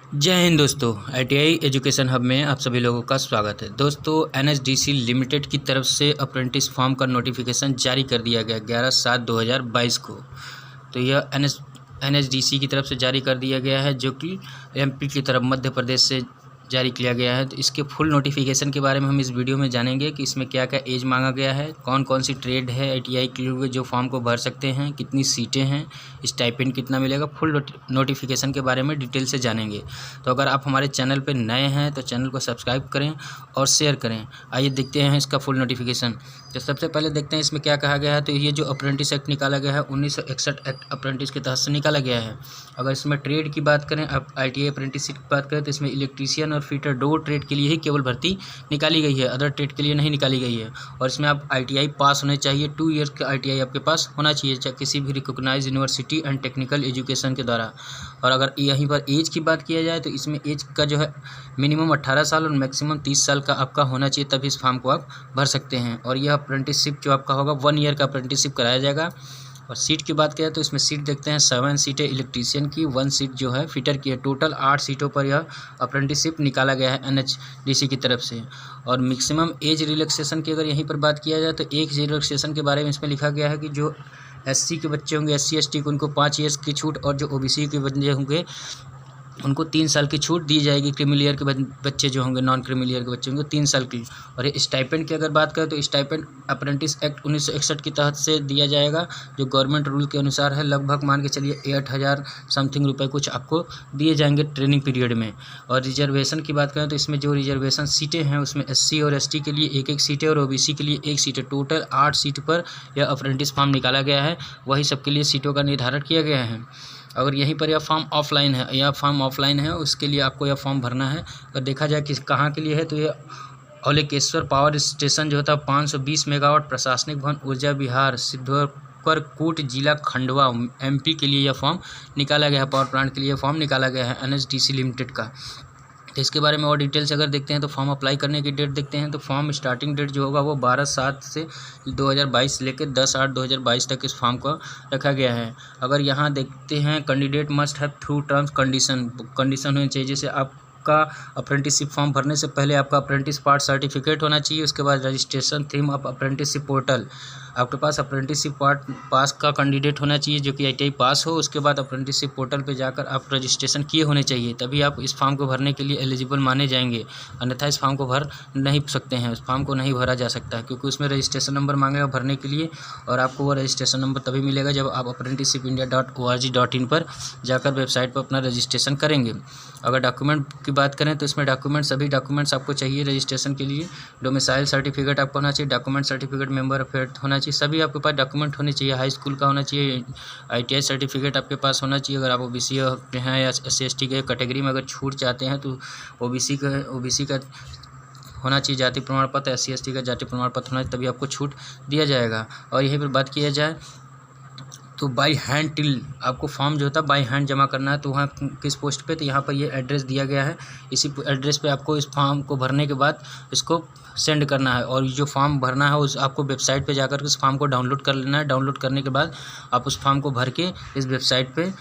जय हिंद दोस्तों। ITI education hub में आप सभी लोगों का स्वागत है। दोस्तों, NSDC लिमिटेड की तरफ से अप्रेंटिस फॉर्म का नोटिफिकेशन जारी कर दिया गया 11/7/2022 को। तो यह NSDC की तरफ से जारी कर दिया गया है, जो कि MP की तरफ मध्य प्रदेश से जारी किया गया है। तो इसके फुल नोटिफिकेशन के बारे में हम इस वीडियो में जानेंगे कि इसमें क्या क्या एज मांगा गया है, कौन कौन सी ट्रेड है ITI के लिए जो फॉर्म को भर सकते हैं, कितनी सीटें हैं, स्टाइपेंड कितना मिलेगा। फुल नोटिफिकेशन के बारे में डिटेल से जानेंगे। तो अगर आप हमारे चैनल पर नए हैं तो चैनल को सब्सक्राइब करें और शेयर करें। आइए देखते हैं इसका फुल नोटिफिकेशन। तो सबसे पहले देखते हैं इसमें क्या कहा गया है। तो ये जो अप्रेंटिस एक्ट निकाला गया है 1961 एक्ट अप्रेंटिस के तहत से निकाला गया है। अगर इसमें ट्रेड की बात करें, अब ITI अप्रेंटिसशिप की बात करें, तो इसमें इलेक्ट्रीशियन और फिटर दो ट्रेड के लिए ही केवल भर्ती निकाली गई है, अदर ट्रेड के लिए नहीं निकाली गई है। और इसमें आप ITI पास होने चाहिए, 2 ईयर्स का ITI आपके पास होना चाहिए, चाहे किसी भी recognise university and technical education के द्वारा। और अगर यहीं पर एज की बात किया जाए तो इसमें एज का जो है मिनिमम 18 साल और मैक्सिमम 30 साल का आपका होना चाहिए, तभी इस फॉर्म को आप भर सकते हैं। और यह अप्रेंटिसशिप जो आपका होगा 1 ईयर का अप्रेंटिसशिप कराया जाएगा। और सीट की बात करें तो इसमें सीट देखते हैं 7 सीटें इलेक्ट्रीशियन की, 1 सीट जो है फिटर की है। टोटल 8 सीटों पर यह अप्रेंटिसशिप निकाला गया है NSDC की तरफ से। और मैक्सिमम एज रिलैक्सेशन की अगर यहीं पर बात किया जाए तो एज रिलैक्सेशन के बारे में इसमें लिखा गया है कि जो SC के बच्चे होंगे, SC ST को उनको 5 ईयर्स की छूट, और जो OBC के बच्चे होंगे उनको 3 साल की छूट दी जाएगी। क्रीमी लेयर के बच्चे जो होंगे, नॉन क्रीमी लेयर के बच्चे होंगे, 3 साल की। और ये स्टाइपेंड की अगर बात करें तो स्टाइपेंड अप्रेंटिस एक्ट 1961 के तहत से दिया जाएगा, जो गवर्नमेंट रूल के अनुसार है। लगभग मान के चलिए 8,000 समथिंग रुपये कुछ आपको दिए जाएंगे ट्रेनिंग पीरियड में। और रिजर्वेशन की बात करें तो इसमें जो रिजर्वेशन सीटें हैं उसमें SC और ST के लिए 1-1 सीट है और OBC के लिए 1 सीट है। टोटल 8 सीट पर यह अप्रेंटिस फॉर्म निकाला गया है, वही सबके लिए सीटों का निर्धारण किया गया है। अगर यहीं पर यह फॉर्म ऑफलाइन है, उसके लिए आपको यह फॉर्म भरना है। अगर देखा जाए कि कहाँ के लिए है तो यह औलेकेश्वर पावर स्टेशन जो होता है 520 मेगावाट प्रशासनिक भवन ऊर्जा विहार सिद्धोकरकूट जिला खंडवा MP के लिए यह फॉर्म निकाला गया है। पावर प्लांट के लिए यह फॉर्म निकाला गया है NSDC लिमिटेड का। तो इसके बारे में और डिटेल से अगर देखते हैं तो फॉर्म अप्लाई करने की डेट देखते हैं। तो फॉर्म स्टार्टिंग डेट जो होगा वो 12/7 से 2022 लेकर 10/8/2022 तक इस फॉर्म को रखा गया है। अगर यहाँ देखते हैं candidate must have through terms condition होनी चाहिए। जैसे आपका अप्रेंटिसशिप फॉर्म भरने से पहले आपका अप्रेंटिस पार्ट सर्टिफिकेट होना चाहिए। उसके बाद registration theme of apprenticeship portal, आपके पास अप्रेंटिसशिप पार्ट पास का कैंडिडेट होना चाहिए जो कि ITI पास हो। उसके बाद अप्रेंटिसशिप पोर्टल पे जाकर आप रजिस्ट्रेशन किए होने चाहिए, तभी आप इस फॉर्म को भरने के लिए एलिजिबल माने जाएंगे। अन्यथा इस फॉर्म को भर नहीं सकते हैं, उस फॉर्म को नहीं भरा जा सकता है, क्योंकि उसमें रजिस्ट्रेशन नंबर मांगेगा भरने के लिए। और आपको वो रजिस्ट्रेशन नंबर तभी मिलेगा जब आप apprenticeshipindia.org.in पर जाकर वेबसाइट पर अपना रजिस्ट्रेशन करेंगे। अगर डॉक्यूमेंट की बात करें तो इसमें सभी डॉक्यूमेंट्स आपको चाहिए रजिस्ट्रेशन के लिए। डोमिसाइल सर्टिफिकेट आपको होना चाहिए, डॉक्यूमेंट सर्टिफिकेट, मेंबर अफेयर होना चाहिए, सभी आपके पास डॉक्यूमेंट होने चाहिए। हाई स्कूल का होना चाहिए, ITI सर्टिफिकेट आपके पास होना चाहिए। अगर आप OBC हैं या SC ST के कैटेगरी में अगर छूट चाहते हैं तो OBC का होना चाहिए जाति प्रमाण पत्र, SC ST का जाति प्रमाण पत्र होना चाहिए, तभी आपको छूट दिया जाएगा। और यहीं पर बात किया जाए तो बाई हैंड टिल आपको फॉर्म जो होता है बाई हैंड जमा करना है। तो वहाँ किस पोस्ट पे, तो यहाँ पर ये एड्रेस दिया गया है। इसी एड्रेस पे आपको इस फॉर्म को भरने के बाद इसको सेंड करना है। और जो फॉर्म भरना है उस आपको वेबसाइट पे जाकर उस फॉर्म को डाउनलोड कर लेना है। डाउनलोड करने के बाद आप उस फॉर्म को भर के इस वेबसाइट पे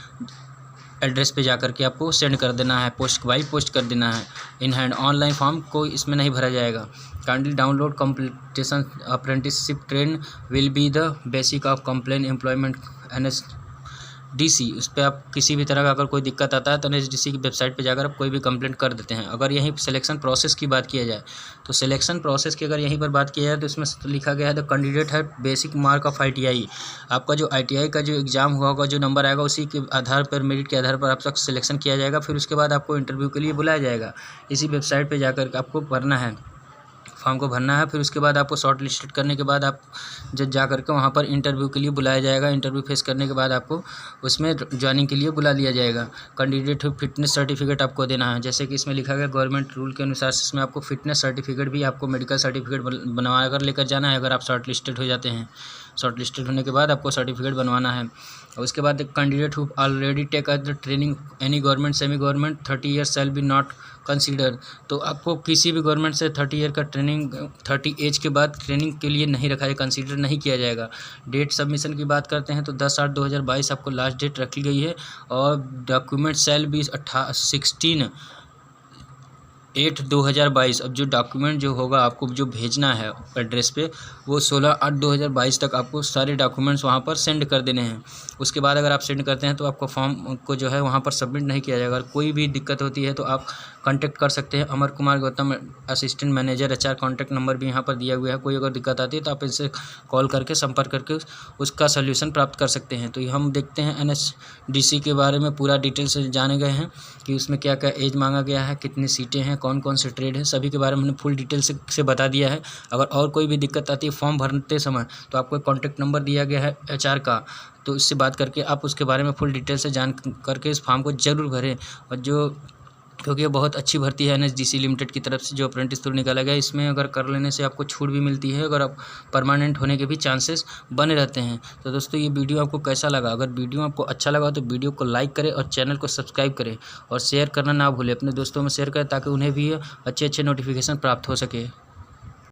एड्रेस पे जाकर के आपको सेंड कर देना है, पोस्ट कर देना है। इन हैंड ऑनलाइन फॉर्म को इसमें नहीं भरा जाएगा। Kindly download completion apprenticeship train will be the basic of complain employment NSDC। उस पर आप किसी भी तरह का अगर कोई दिक्कत आता है तो NSDC की वेबसाइट पे जाकर आप कोई भी कंप्लेंट कर देते हैं। अगर यहीं सिलेक्शन प्रोसेस की बात किया जाए तो सिलेक्शन प्रोसेस की अगर यहीं पर बात किया जाए तो इसमें लिखा गया है द कैंडिडेट है बेसिक मार्क ऑफ ITI। आपका जो ITI का जो एग्ज़ाम हुआ होगा, जो नंबर आएगा उसी के आधार पर, मेरिट के आधार पर आप तक सिलेक्शन किया जाएगा। फिर उसके बाद आपको इंटरव्यू के लिए बुलाया जाएगा। इसी वेबसाइट पर जाकर आपको भरना है, फॉर्म को भरना है। फिर उसके बाद आपको शॉर्ट लिस्टेड करने के बाद आप जब जा करके वहाँ पर इंटरव्यू के लिए बुलाया जाएगा। इंटरव्यू फेस करने के बाद आपको उसमें ज्वाइनिंग के लिए बुला लिया जाएगा। कैंडिडेट फिटनेस सर्टिफिकेट आपको देना है, जैसे कि इसमें लिखा गया गवर्नमेंट रूल के अनुसार इसमें आपको फिटनेस सर्टिफिकेट भी, आपको मेडिकल सर्टिफिकेट बनवा कर लेकर जाना है। अगर आप शॉर्ट लिस्टेड हो जाते हैं, शॉर्ट लिस्टेड होने के बाद आपको सर्टिफिकेट बनवाना है। और उसके बाद candidate who already take the training any government semi government 30 year shall be not consider. तो आपको किसी भी गवर्नमेंट से 30 ईयर का ट्रेनिंग 30 एज के बाद ट्रेनिंग के लिए नहीं रखा जाए, कंसीडर नहीं किया जाएगा। डेट सबमिशन की बात करते हैं तो 10/8/2022 आपको लास्ट डेट रखी गई है। और डॉक्यूमेंट शैल बी 16/8/2022। अब जो डॉक्यूमेंट जो होगा आपको जो भेजना है एड्रेस पे, वो 16/8/2022 तक आपको सारे डॉक्यूमेंट्स वहाँ पर सेंड कर देने हैं। उसके बाद अगर आप सेंड करते हैं तो आपको फॉर्म को जो है वहाँ पर सबमिट नहीं किया जाएगा। अगर कोई भी दिक्कत होती है तो आप कांटेक्ट कर सकते हैं। Amar Kumar Gautam, assistant manager HR, contact number भी यहाँ पर दिया हुआ है। कोई अगर दिक्कत आती है तो आप इनसे कॉल करके संपर्क करके उसका सल्यूशन प्राप्त कर सकते हैं। तो ये हम देखते हैं NSDC के बारे में पूरा डिटेल से जाने गए हैं कि उसमें क्या क्या एज मांगा गया है, कितनी सीटें हैं, कौन कौन से ट्रेड है, सभी के बारे में हमने फुल डिटेल से बता दिया है। अगर और कोई भी दिक्कत आती है फॉर्म भरते समय तो आपको कॉन्टैक्ट नंबर दिया गया है HR का, तो इससे बात करके आप उसके बारे में फुल डिटेल से जान करके इस फॉर्म को ज़रूर भरें। और क्योंकि ये बहुत अच्छी भर्ती है NSDC लिमिटेड की तरफ से जो अप्रेंटिस थ्रू निकाला गया। इसमें अगर कर लेने से आपको छूट भी मिलती है, अगर आप परमानेंट होने के भी चांसेस बने रहते हैं। तो दोस्तों ये वीडियो आपको कैसा लगा? अगर वीडियो आपको अच्छा लगा तो वीडियो को लाइक करें और चैनल को सब्सक्राइब करें और शेयर करना ना भूलें, अपने दोस्तों में शेयर करें ताकि उन्हें भी अच्छे नोटिफिकेशन प्राप्त हो सके।